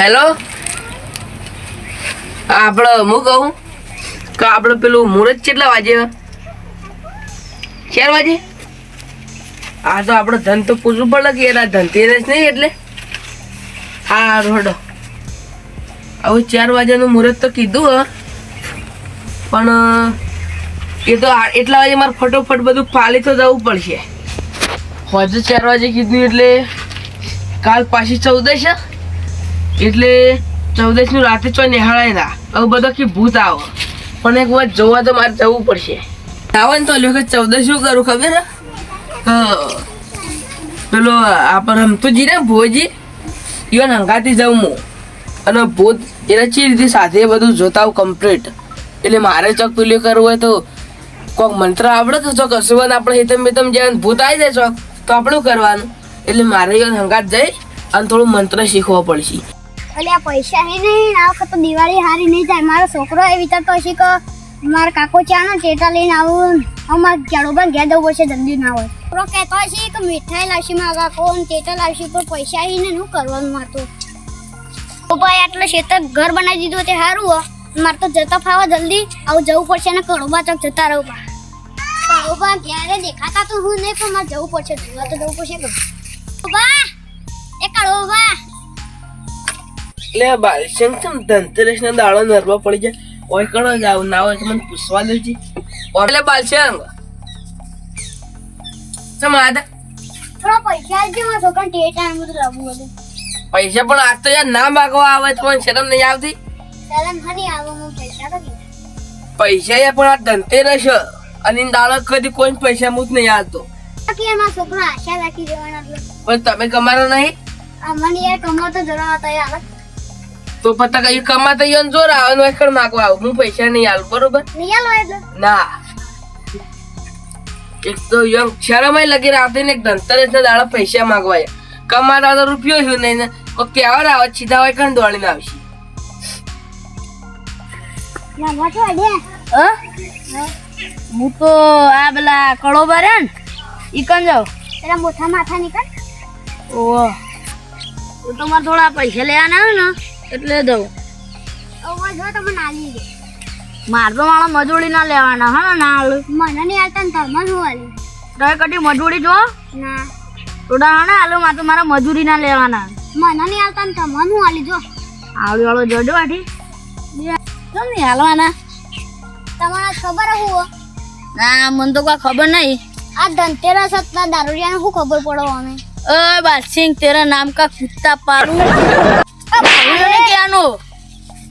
Hello, આપણે હું કહું કે આપણે પેલું મુહૂર્ત કેટલા વાગે? 4 વાગે. હા તો આપણે ધન તો પૂછવું પડે કે એના ધનતેરસ નહીં એટલે હા રોડો હવે 4 વાગ્યાનું મુહૂર્ત તો કીધું હ, પણ એ તો એટલા વાગે મારે ફટોફટ બધું પાલી તો જવું પડશે. હજુ 4 વાગે કીધું એટલે કાલ પાછી 14 છે એટલે 14 નું રાતે ચો નિહાળાય ના. હવે બધો કે ભૂત આવો પણ એક વાત જોવા તો મારે જવું પડશે. આવે ને તો લ્યો કે 14 શું કરું ખબર હે? પેલો આપણે રમતુજી ને ભોજી ઈવન હંગાથી જાઉં હું અને ભૂત એને ચી રીતે સાથે બધું જોતા આવું કમ્પ્લીટ. એટલે મારે ચોક પેલું કરવું હોય તો કોઈક મંત્ર આવડે તો ચોક હસવાનું આપણે હેતમ બેતમ જાય ભૂત આવી જાય ચોક તો આપણું કરવાનું. એટલે મારે ઈવન હંગાત જઈ અને થોડું મંત્ર શીખવો પડશે. અલ્યા પૈસા હે નહીં આ વખત તો દિવાળી હારી નહીં જાય. મારો છોકરો એ વિચારતો હશે કે મારા કાકો ચાનો ટેટા લઈને આવું અમારે ચાડોબા ઘેર જવું પડશે જલ્દી ના હોય. છોકરો કહેતો હશે કે મીઠાઈ લાવશે મારા કાકો ટેટા લાવશે પણ પૈસા હે ને શું કરવાનું મારે તો ભાઈ આટલે ખેતર ઘર બનાવી દીધું તે સારું હો. મારે તો જતા ફાવા જલ્દી આવું જવું પડશે ને કડોબા ચોક જતા રહું. કડોબા ક્યારે દેખાતા તો હું નહીં પણ મારે જવું પડશે જોવા તો જવું પડશે. કડોબા એ કડોબા એટલે બાલશંગ છે ધનતેરસ ના દાડો નરવા પડી જાય ઓય કણો જાવ ના હોય તો મને પૂછવા દેજે. એટલે બાલશંગ સમાદા થોડા પૈસા આપજો મારા છોકરાને ટેટા ને બધું લાવવું હતું. પૈસા પણ આજ તો યાર ના માગવા આવે તો મને શરમ નહીં આવતી? શરમ હની આવે હું પૈસા તો કીધા. પૈસા યાર પણ આ ધનતેરસ અને દાડો કદી કોઈ પૈસા મુજ નહીં આવતો. કે મારા છોકરો આશા રાખી દેવાના એટલે પણ તમે કમારો નહીં મને યાર કમાતો જરા હતા યાર તો પતા કઈ કમાતા યો જોર આવે નો એકડ માગવા આવ હું પૈસા નહીં આલું બરોબર નહીં આલો એટલે ના. એક તો યંગ શરમય લગી રાતે ને ધનતેરસ ના દાડા પૈસા માગવાય કમાતા તો રૂપિયો છું નહીં ને કોઈ તહેવાર આવે સીધા હોય કણ દોડીને આવશે. ના વાટો અડે હું તો આ પેલા કડોબા રે ને ઈ કન જાઉં એના મોટા માથા નીકળ. ઓહ હું તો મારે થોડા પૈસા લેવાના આવે ને એટલે દઉં. ઓવા જો તો મને આલી દે. મારે તો મારા મજૂરી ના લેવાના હા ના આલું મને નહીં આલતા ને તમને શું આલી? તમે કદી મજૂરી જો ના થોડા હા ને આલું મારે તો મારા મજૂરી ના લેવાના. મને નહીં આલતા ને તમને શું આલી? જો આવડી વાળો જોજો આઠી કેમ નહીં હાલવાના? તમારા ખબર હું ના મને તો કોઈ ખબર નહીં. આ ધનતેરસ હતા દારૂડિયાને શું ખબર પડો અમે? ओए बादशिंग तेरा नाम का कुत्ता पालू ने क्या नो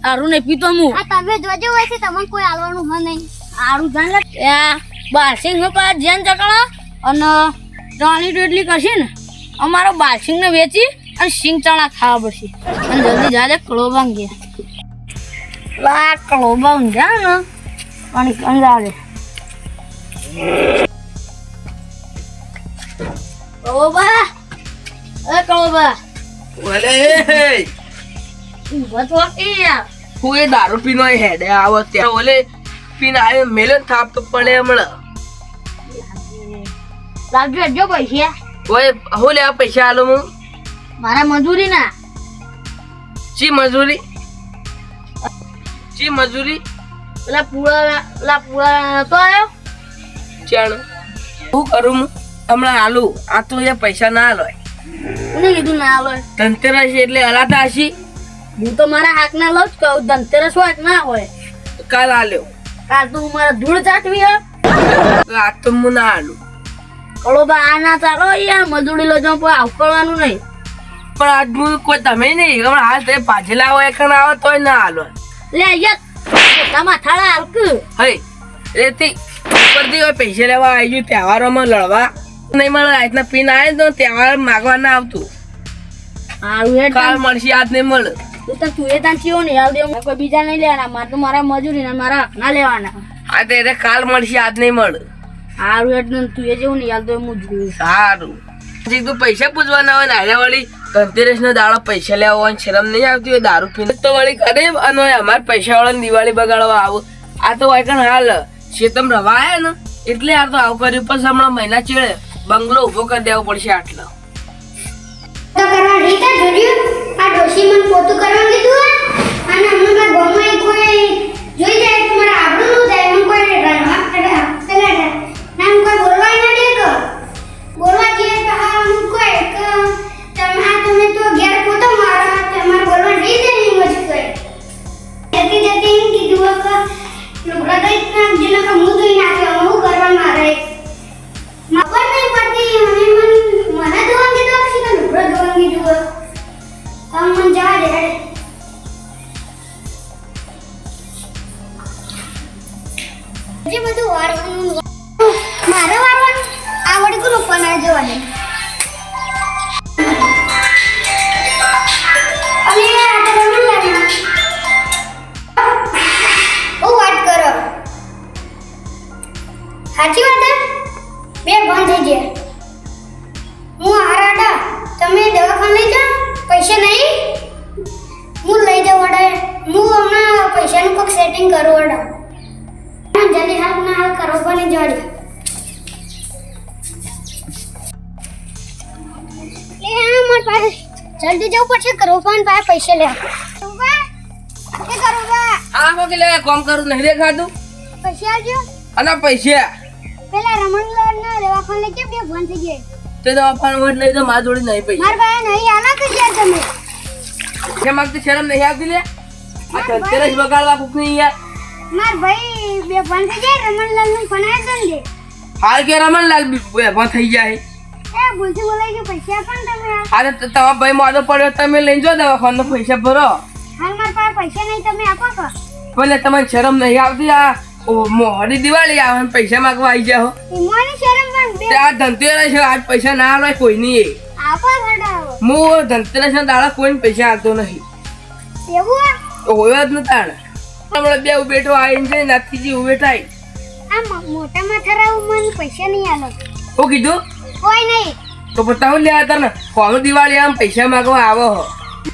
आरू ने पीतो मु આ તમે જોજો હોય છે તમને કોઈ આલવાનું હ નહીં. आरू जान ले या बादशिंग નો પા જેન ચકળો અને ચાલી રોટલી કરશે ને અમારો બાદशिंग ને વેચી અને સિંગ ચણા ખાવા પડશે અને જલ્દી જાજે કળોબા ગયા લા કળોબા ઊંધા ને પાણી કંજા દે કળોબા એ કળોબા ઓલે ઊભા તો યાર હું એ દારૂ પીનો હેડે આવો ત્યાં ઓલે પીને આવ્યો મેલો થાપ તો પડે હમણાં. લાવજો જો પૈસા ઓય હું લેવા પૈસા આલો હું મારા મજૂરી ના ચી મજૂરી ચી મજૂરી પેલા પૂળા તો આવ્યો ચાલો શું કરું હું હમણાં આલુ આ તો એ પૈસા ના આલોય કોને કીધું ના આવે ધનતેરસ એટલે હલાતા હશી હું તો મારા હાક ના લઉં જ કહું ધનતેરસ હોય કે ના હોય કાલ આલ્યો કાલ તું મારા ધૂળ ચાટવી હે આ તો હું ના આલું કળોબા આ ના ચાલો યાર મજૂરી લો જો કોઈ આવકળવાનું નહીં પણ આજનું કોઈ તમે નહીં હમણાં હાલ તે પાછલા હોય એકણ આવે તોય ના આલો લે યાર તમા થાળા હાલક હઈ રેતી ઉપરથી હોય પૈસા લેવા આવી ગયું તહેવારોમાં લડવા નહીં મળે આજના પીને આવે તો તહેવાર માગવા ના આવતું હારું હેડ કાલ મળશે આજ નહીં મળે તું તો તું એ તાન થયો ને યાર દે કોઈ બીજા નહીં લેવાના મારે તો મારા મજૂરી ને મારા ના લેવાના આ તો એટલે કાલ મળશે આજ નહીં મળે હારું હેડ ને તું એ જેવું ને યાર તો હું જોયું સારું તું પૈસા પૂછવાના હોય ને આના વળી ધનતેરસ નો દાડો પૈસા લેવા હોય શરમ નહીં આવતી હોય દારૂ પીને તો વળી કરે અને અમારે પૈસા વાળા દિવાળી બગાડવા આવું આ તો હોય કણ હાલ શેતમ રવા આયા ને એટલે આ તો આવું કર્યું પછી હમણાં મહિના ચેડે બંગલો ઉભો કરી દેવો પડશે આટલો તો કરવા રીતા જોડ્યું આ ડોશી મને પોતું કરવા કીધું હે અને હમણાં મારા ગામમાં કોઈ જોઈ જાય તો મારા આબરૂ નું જાય મને કોઈ પેલા નામ કોઈ બોલવાય ના દે કે બોલવા જઈએ તો હા હું કોઈ કે તમે તો ઘેર પોતો મારો તમારે બોલવા નહીં જાય એમ જ કોઈ જતી જતી એમ કીધું કે લુગડા તો ઇતના જેને કે મું ધોઈ નાખ્યો હું કરવા મારે ખબર નહીં પડતી મને ધોવા કીધું કે લુગડા ધોવા કીધું મને જવા દે જે બધું વારવાનું મારે વારવાનું આવડે ગુરુ પણ જવા દે અને આ તો રમણ લાગે ઓ વાત કરો સાચી વાત હે બે બંધ થઈ ગયા હું આરાડા તમે દવાખાને લઈ જાઓ પૈસા નહીં હું લઈ જાઉં વડે હું હમણાં પૈસાનું કોઈક સેટિંગ કરું વડે જલ્દી હાલ ના હાલ કરો પણ જોડી લે મોર પાસે જલ્દી જવું પડશે કરો પણ પાસે પૈસા લે કે કરો બા આ કોકે લે કામ કરું નહીં દેખાતું પૈસા આવજો અને પૈસા પેલા રમણલાલ ના દવાખાને કેમ બે બંધ થઈ ગયા તે દવાખાને વટ લઈ તો મારા જોડે નહીં પૈસા માર પાસે નહીં આલા કે યાર તમે કેમ આગતે શરમ નહીં આવતી લે આ ધનતેરસ બગાડવા કુક નહીં યાર માર ભાઈ બે બંધ થઈ ગયા રમણલાલ નું ફોન આવ્યો ને હાલ કે રમણલાલ બંધ થઈ જાય એ ભૂલથી બોલાઈ ગયો પૈસા પણ તમે અરે તમારા ભાઈ મોડો પડ્યો તમે લઈ જો દવાખાનો પૈસા ભરો હાલ માર પાસે પૈસા નહીં તમે આપો કે ભલે તમને શરમ નહીં આવતી આ મોહરી દિવાળી આવે ને પૈસા માંગવા આવી જાઓ ઈમોની શરમ પણ બે આ ધનતેરસ છે આજ પૈસા ના આવે કોઈ નહીં આપો હડાવો હું ધનતેરસ ના દાડા કોઈને પૈસા આપતો નહીં એવું હોય જ નતા હમણાં બે ઉભેટો આવીને છે નાથીજી ઉભેટાઈ આ મોટા માથારા મને પૈસા નહીં આલો હું કીધું કોઈ નહીં તો બતાવું લેવા તાર ને કોનો દિવાળી આમ પૈસા માંગવા આવો હો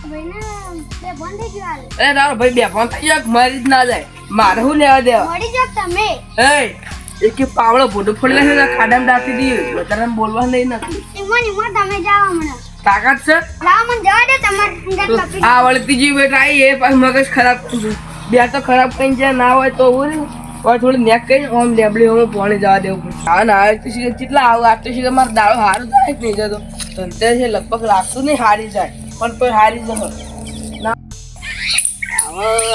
ભાઈના બે બંધ થઈ ગયો અરે તારો ભાઈ બે ફોન થઈ જાય મારી જ ના જાય મારે શું લેવા દેવા મળી જાવ તમે એ એક પાવડો ફોટો ફોડી છે ખાડામાં દાખી દીધી વધારે બોલવા નહીં નથી ઈમોન તમે જાઓ હમણાં તાકાત છે લાવ મને જવા દે તમારે અંદર તો પકડી આ વળી ત્રીજી વેટ આવી એ પાછું મગજ ખરાબ થયું બે તો ખરાબ કઈ જ્યાં ના હોય તો હું થોડી નેક કઈ ઓમ લેબડી ઓમ પાણી જવા દેવું પડે હા ના આવે તો શીખે કેટલા આવું આપતો શીખે મારો દાડો હારો જાય જ નહીં જતો ધનતેરસ છે લગભગ લાગતું નહીં હારી જાય પણ કોઈ હારી જતો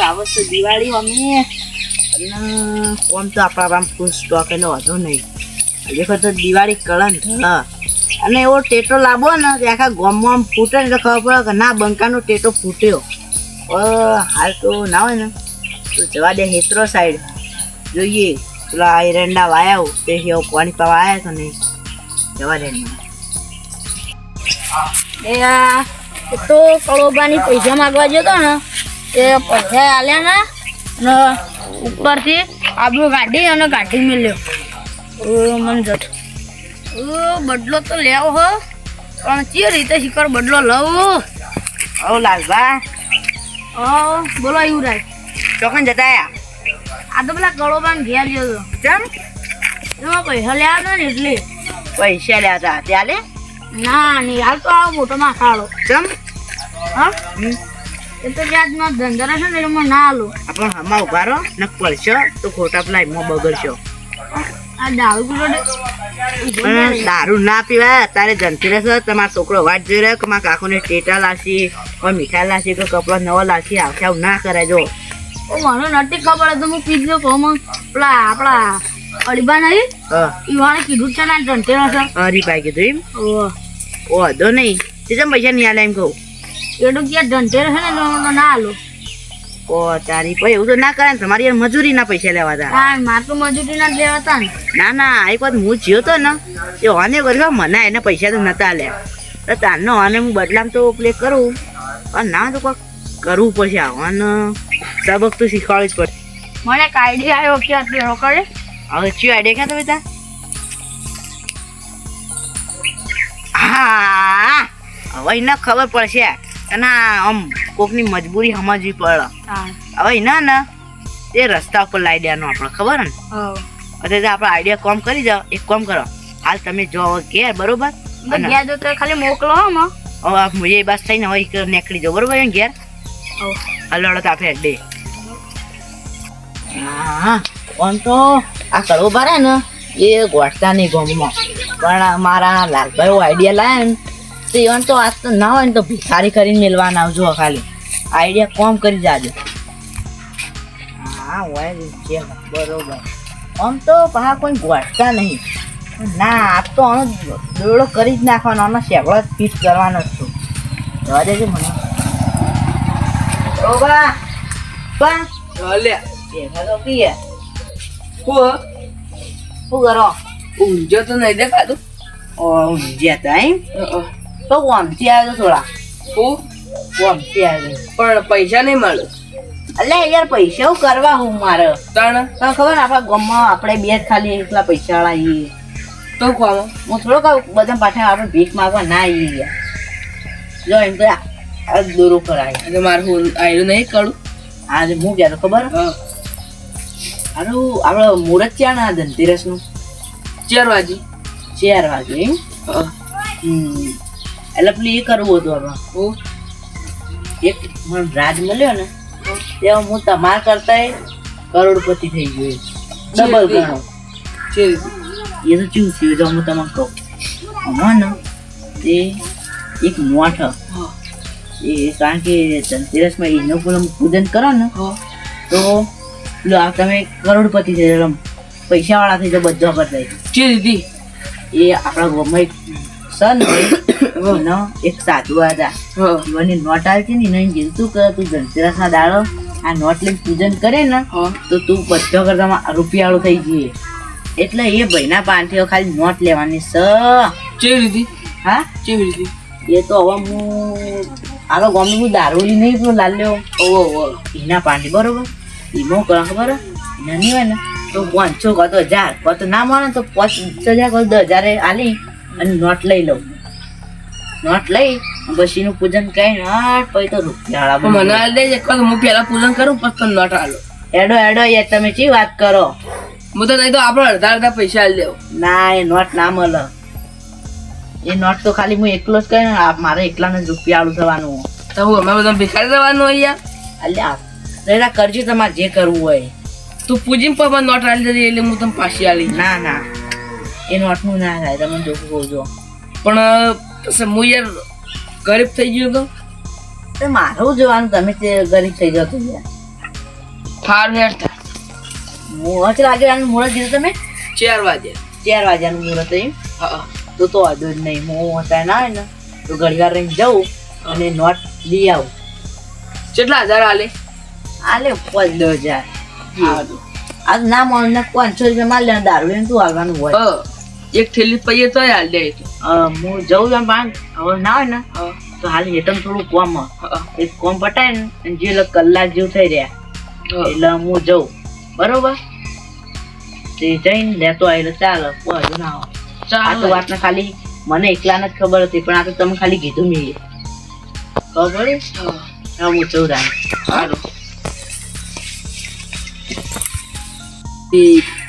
હવે તો દિવાળી અમે કોમ તો આપણા આમ ફૂલ સ્ટોક એનો વધુ નહીં ખરેખર તો દિવાળી કળન અને એવો ટેટો લાવો ને કે આખા ગામમાં આમ ફૂટે ને તો ખબર પડે કે ના બંકાનો ટેટો ફૂટ્યો હાલ તો ના હોય ને તો જવા દે હેતરો સાઈડ જોઈએ પેલા એરંડા વાયા તે પાણી પાવા આવ્યા તો નહીં જવા દે એ તો કળોબાની પૈસા માગવા જતો ને એ પૈસા આલ્યા ને ઉપરથી આપણું ગાડી અને ગાડી મેલ્યો મન જટ બદલો તો લેવો હો પણ ચી રીતે શિખર બદલો લઉં ઓ લાલભા બોલો યુવરાજ ચોકન જતા આ તો પેલા કળોબાને ઘેર ગયો હતો કેમ એમાં પૈસા લેવા હતા ને એટલે પૈસા લેવા હતા ત્યારે ના નહીં હાલ તો આવો મોટો માથાળો કેમ હા એ તો વ્યાજનો ધંધો છે ને એમાં ના હાલો પણ હમણાં ઉભા રહો ને પડશો તો ખોટા પેલા એમાં બગડશો આ દારૂ દારૂ ના પીવાય અત્યારે ધનતેરસ તમારો છોકરો વાત જોઈ રહ્યો કે મારા કાકુને ટેટા લાસી કોઈ મીઠાઈ લાસી કોઈ કપડો નવો લાસી આવશે આવું ના કરાય જો મને નથી ખબર તો હું કીધું કહું પેલા આપણા અડીબા નહીં ઈવાને કીધું છે ને ધનતેરસ હરીભાઈ કીધું એમ ઓ વાંધો નહીં તે જેમ પૈસા નહીં આલે એમ કહું એટલું ક્યાં ધનતેરસ છે ને તો ના હાલો ઓ તારી ભાઈ એવું તો ના કરે ને તમારી મજૂરી ના પૈસા લેવા હતા મારે તો મજૂરી ના લેવા હતા ને ના એક વાત હું જ્યો તો ને એ હોને કર્યો મને એને પૈસા તો નતા આલ્યા તો તારનો હોને હું બદલામ તો પ્લે કરું પણ ના તો કોઈક કરવું પડશે આવવાને સબક તો શીખવાડવું જ પડશે મને એક આઈડિયા આવ્યો કે આટલો કરે હવે ચી આઈડિયા ક્યાં તો બેટા હા હવે એને ખબર પડશે અને આમ કોકની મજબૂરી સમજવી પડે હવે ના ને તે રસ્તા ઉપર લાવી દેવાનો આપણે ખબર ને એટલે આપણે આઈડિયા કોમ કરી જાઓ એક કામ કરો હાલ તમે જો ઘેર બરોબર ખાલી મોકલો હવે એ બસ થઈને હવે એક નીકળી જાવ બરોબર ને ઘેર હલડત આપે ડે હા આમ તો આ કડવો ભરે ને એ ગોઠતા નહીં ગમમાં પણ મારા લાલભાઈ આઈડિયા લાવે ને તો એવન તો આજ તો ના હોય ને તો ભિખારી કરીને મેળવાના આવજો ખાલી આઈડિયા કોમ કરી જાજો હા હોય છે બરોબર આમ તો પા કોઈ ગોઠતા નહીં ના આ તો આનો દોડો કરી જ નાખવાનો આનો શેકડો ફિટ કરવાનો જ છું જવા દેજો મને ઓ બા લે બેઠા તો કીએ હું શું કરો ઊંઝો તો નહીં દેખાતું ઓ ઊંઝ્યા હતા એમ તો વમથી આવ્યો થોડા હું વમથી આવ્યો પણ પૈસા નહીં મળે અલે યાર પૈસા હું કરવા હું મારે તણ તને ખબર ને આપણા ગામમાં આપણે બે જ ખાલી એટલા પૈસા વાળા આવીએ તો કોમ હું થોડો કહું બધા પાછા આપણે ભીખ માગવા ના આવીએ યાર જો એમ તો આ દોરો કરાય અને મારું હું આયરું નહીં કરું આજે હું કહેતો ખબર આનું આપણે મુહૂર્ત ક્યાં ના ધનતેરસનું 4 વાગે 4 વાગે એમ એટલે પેલું એ કરવું હતું આપણે હું એક મને રાજ મળ્યો ને તેમાં હું તમારા કરતા કરોડપતિ થઈ ગયો ડબલ ગણો છે એ તો ચૂ થયું તો હું તમને કહું આમાં ને એ એક નોટ એ કારણ કે ધનતેરસમાં એનું પૂજન કરો ને તો પેલું આ તમે કરોડપતિ થઈ જાવ પૈસા વાળા થઈ જાવ બધા બદલાય છે દીદી એ આપણા ગામમાં એક સન હોય એક સાધુ હતા એવાની નોટ આવતી ને એને કીધું કે તું ધનતેરસના દાડો આ નોટ લઈને પૂજન કરે ને તો તું બધો કરતા રૂપિયાળો થઈ જઈએ એટલે એ ભાઈના પાસેથી ખાલી નોટ લેવાની કેવી રીતે હા કેવી રીતે એ તો હવે હું આનો ગામમાં હું દારૂલી નહીં પણ લાલ્યો એના પાણી બરોબર એમાં કરો ખબર નાની હોય ને તો 500 કાં તો 1000 કાં તો ના મળે તો 5000 કાં તો 10,000 આલી અને નોટ લઈ લઉં નોટ લઈ પછી એનું પૂજન કરીને પછી તો રૂપિયા પણ મને હાલ દેજે કાં તો હું પહેલા પૂજન કરું પછી તમે નોટ આલો એડો યાર તમે ચી વાત કરો હું તો નહીં તો આપણે અડધા પૈસા હાલ દેવો ના એ નોટ ના મળે એ નોટ તો ખાલી હું એકલો જ કહે ને મારે એકલાને જ રૂપિયાળું થવાનું તો હું અમે બધા ભિખારી દેવાનું હોય યાર અલ્યા રેડા કરજો તમારે જે કરવું હોય તું પૂજીને પણ મને નોટ આલી દેજે એટલે હું તમને પાછી આલી ના એ નોટનું ના થાય તમે જોખું કહો પણ પછી હું યાર ગરીબ થઈ ગયો તો તો મારું જોવાનું તમે તે ગરીબ થઈ જાવ તો યાર ફાર હેર થાય મુહૂર્ત લાગે મુહૂર્ત કીધું તમે 4 વાગે 4 વાગ્યાનું મુહૂર્ત એમ હા તો વાંધો જ નહીં હું અત્યારે ના હોય ને તો ઘડીવાર રહીને જાઉં અને નોટ લઈ આવું કેટલા 1000 આલે આલે 5,000 આજ ના મળે 500 રૂપિયા માલ લે દારૂ એને તું આવવાનું હોય એક થેલી પૈયે તો હાલ દે તો હું જઉં એમ પાંચ હવે ના હોય ને તો હાલ હેઠળ થોડું કોમ એક કોમ પટાય ને અને જે કલાક જેવું થઈ રહ્યા એટલે હું જઉં બરોબર તે જઈને લેતો આવેલો ચાલો બધું ના હોય આ તો વાતને ખાલી મને એકલાને જ ખબર હતી પણ આ તો તમે ખાલી કીધું મેં ખબર પડી હા હું જઉં રામ સારું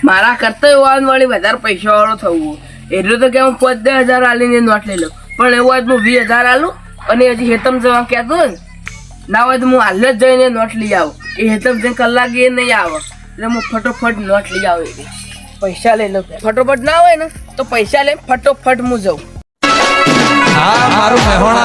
મારા કરતા એવું વળી વધારે પૈસા વાળો થવું એટલું તો કે હું 5,000 આલીને નોટ લઈ લઉં પણ એવું હોય હું 20,000 આલું અને હજી હેતમ જવા કહેતો ને ના હોય તો હું હાલ જ જઈને નોટ લઈ આવું એ હેતમ જઈને કલાક એ નહીં આવે એટલે હું ફટોફટ નોટ લઈ આવું પૈસા લઈ લઉં ફટોફટ ના હોય ને તો પૈસા લઈને ફટોફટ હું જાઉં હા મારું મહેણા